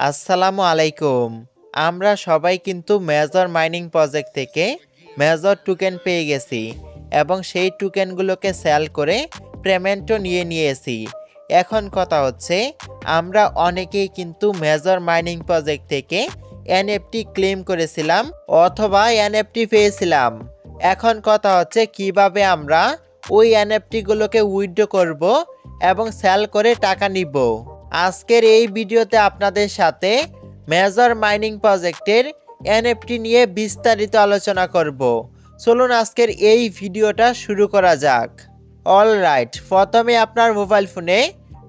আসসালামু আলাইকুম। আমরা সবাই কিন্তু মেজর মাইনিং প্রজেক্ট থেকে মেজর টোকেন পেয়ে গেছি এবং সেই টোকেনগুলোকে সেল করে পেমেন্টও নিয়েছি। এখন কথা হচ্ছে আমরা অনেকেই কিন্তু মেজর মাইনিং প্রজেক্ট থেকে এনএফটি ক্লেম করেছিলাম অথবা এনএফটি পেয়েছিলাম। এখন কথা হচ্ছে কিভাবে আমরা ওই এনএফটিগুলোকে উইথড্র করব এবং সেল করে টাকা নিব। আজকের এই ভিডিওতে আপনাদের সাথে মেজর মাইনিং প্রজেক্টের এনএফটি নিয়ে বিস্তারিত আলোচনা করব। চলুন আজকের এই ভিডিওটা শুরু করা যাক। অলরাইট, প্রথমে আপনার মোবাইল ফোনে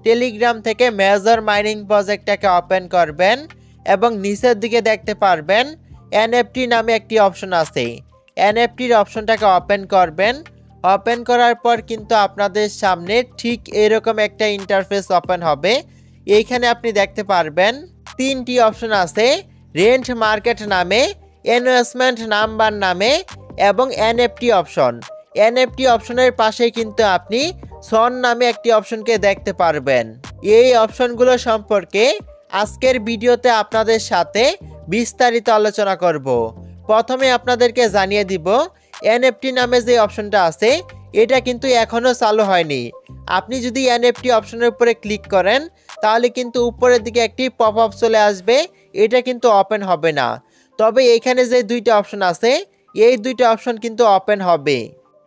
টেলিগ্রাম থেকে মেজর মাইনিং প্রজেক্টটাকে ওপেন করবেন এবং নিচের দিকে দেখতে পারবেন এনএফটি নামে একটি অপশন আছে। এনএফটির অপশনটাকে ওপেন করবেন। ওপেন করার পর কিন্তু আপনাদের সামনে ঠিক এরকম একটা ইন্টারফেস ওপেন হবে। এইখানে আপনি দেখতে পারবেন তিনটি অপশন আছে, রেন্ট মার্কেট নামে, ইনভেস্টমেন্ট নাম্বার নামে এবং এনএফটি অপশন। এনএফটি অপশনের পাশে কিন্তু আপনি সন নামে একটি অপশনকে দেখতে পারবেন। এই অপশনগুলো সম্পর্কে আজকের ভিডিওতে আপনাদের সাথে বিস্তারিত আলোচনা করব। প্রথমে আপনাদেরকে জানিয়ে দিব এনএফটি নামে যে অপশনটা আছে এটা কিন্তু এখনও চালু হয়নি। আপনি যদি এনএফটি অপশনের উপরে ক্লিক করেন তাহলে কিন্তু উপরের দিকে একটি পপ আপ চলে আসবে, এটা কিন্তু ওপেন হবে না। তবে এখানে যে দুইটা অপশন আছে এই দুইটা অপশন কিন্তু ওপেন হবে।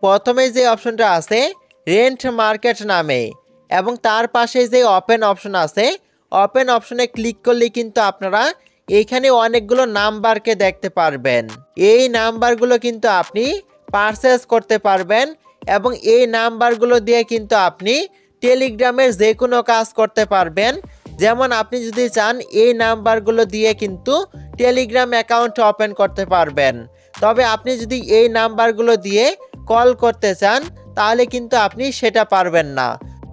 প্রথমে যে অপশনটা আছে রেন্ট মার্কেট নামে এবং তার পাশে যে ওপেন অপশন আছে ওপেন অপশনে ক্লিক করলে কিন্তু আপনারা এইখানে অনেকগুলো নাম্বারকে দেখতে পারবেন। এই নাম্বারগুলো কিন্তু আপনি পারচেজ করতে পারবেন এবং এই নাম্বারগুলো দিয়ে কিন্তু আপনি টেলিগ্রামের যে কোনো কাজ করতে পারবেন। যেমন আপনি যদি চান এই নাম্বারগুলো দিয়ে কিন্তু টেলিগ্রাম অ্যাকাউন্ট ওপেন করতে পারবেন। তবে আপনি যদি এই নাম্বারগুলো দিয়ে কল করতে চান তাহলে কিন্তু আপনি সেটা পারবেন না।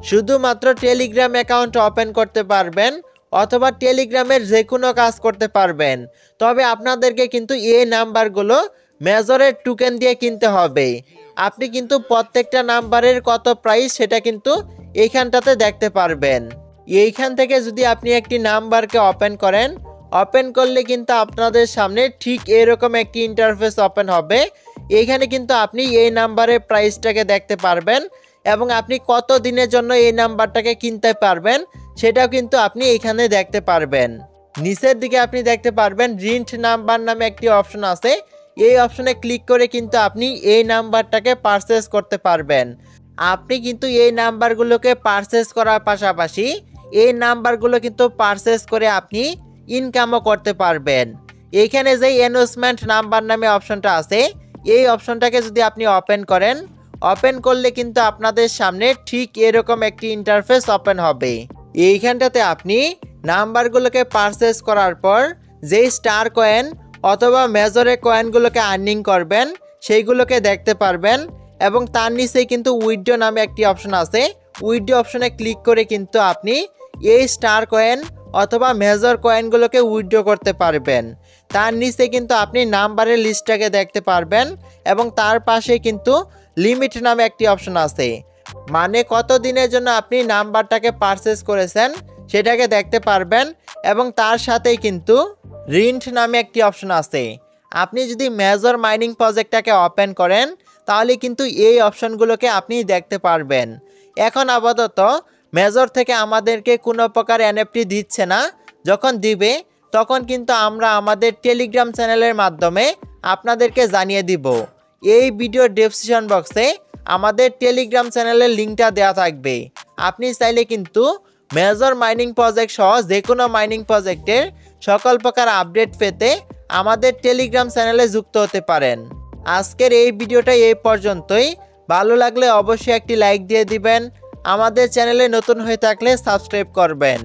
শুধুমাত্র টেলিগ্রাম অ্যাকাউন্ট ওপেন করতে পারবেন অথবা টেলিগ্রামের যে কোনো কাজ করতে পারবেন। তবে আপনাদেরকে কিন্তু এই নাম্বারগুলো মেজরের টোকেন দিয়ে কিনতে হবে। আপনি কিন্তু প্রত্যেকটা নাম্বারের কত প্রাইস সেটা কিন্তু এইখানটাতে দেখতে পারবেন। এইখান থেকে যদি আপনি একটি নাম্বারকে ওপেন করেন, ওপেন করলে কিন্তু আপনাদের সামনে ঠিক এরকম একটি ইন্টারফেস ওপেন হবে। এইখানে কিন্তু আপনি এই নাম্বারের প্রাইসটাকে দেখতে পারবেন এবং আপনি কত দিনের জন্য এই নাম্বারটাকে কিনতে পারবেন সেটাও কিন্তু আপনি এইখানে দেখতে পারবেন। নিচের দিকে আপনি দেখতে পারবেন রেন্ট নাম্বার নামে একটি অপশন আছে। এই অপশনে ক্লিক করে কিন্তু আপনি এই নাম্বারটাকে পারচেজ করতে পারবেন। আপনি কিন্তু এই নাম্বারগুলোকে পারচেজ করার পাশাপাশি এই নাম্বারগুলো কিন্তু পারচেজ করে আপনি ইনকামও করতে পারবেন। এইখানে যে ইনভেস্টমেন্ট নাম্বার নামে অপশনটা আছে এই অপশনটাকে যদি আপনি ওপেন করেন, ওপেন করলে কিন্তু আপনাদের সামনে ঠিক এরকম একটি ইন্টারফেস ওপেন হবে। এইখানটাতে আপনি নাম্বারগুলোকে পারচেজ করার পর যেই স্টার কয়েন অথবা মেজরের কয়েনগুলোকে আর্নিং করবেন সেইগুলোকে দেখতে পারবেন এবং তার নিচেই কিন্তু উইথড্র নামে একটি অপশন আছে। উইথড্র অপশনে ক্লিক করে কিন্তু আপনি এই স্টার কয়েন অথবা মেজর কয়েনগুলোকে উইথড্র করতে পারবেন। তার নিচে কিন্তু আপনি নাম্বারের লিস্টটাকে দেখতে পারবেন এবং তার পাশে কিন্তু লিমিট নামে একটি অপশন আছে, মানে কত দিনের জন্য আপনি নাম্বারটাকে পারচেজ করেছেন সেটাকে দেখতে পারবেন এবং তার সাথেই কিন্তু রেন্ট নামে একটি অপশন আছে। আপনি যদি মেজর মাইনিং প্রজেক্টটাকে ওপেন করেন তাহলে কিন্তু এই অপশনগুলোকে আপনি দেখতে পারবেন। এখন আপাতত মেজর থেকে আমাদেরকে কোনো প্রকার এনএফটি দিচ্ছে না, যখন দিবে তখন কিন্তু আমরা আমাদের টেলিগ্রাম চ্যানেলের মাধ্যমে আপনাদেরকে জানিয়ে দিব। এই ভিডিওর ডেসক্রিপশন বক্সে আমাদের টেলিগ্রাম চ্যানেলের লিঙ্কটা দেওয়া থাকবে। আপনি চাইলে কিন্তু মেজর মাইনিং প্রজেক্ট সহ যে কোনো মাইনিং প্রজেক্টের সকল প্রকার আপডেট পেতে আমাদের টেলিগ্রাম চ্যানেলে যুক্ত হতে পারেন। আজকের এই ভিডিওটা এই পর্যন্তই। ভালো লাগলে অবশ্যই একটি লাইক দিয়ে দিবেন। আমাদের চ্যানেলে নতুন হয়ে থাকলে সাবস্ক্রাইব করবেন।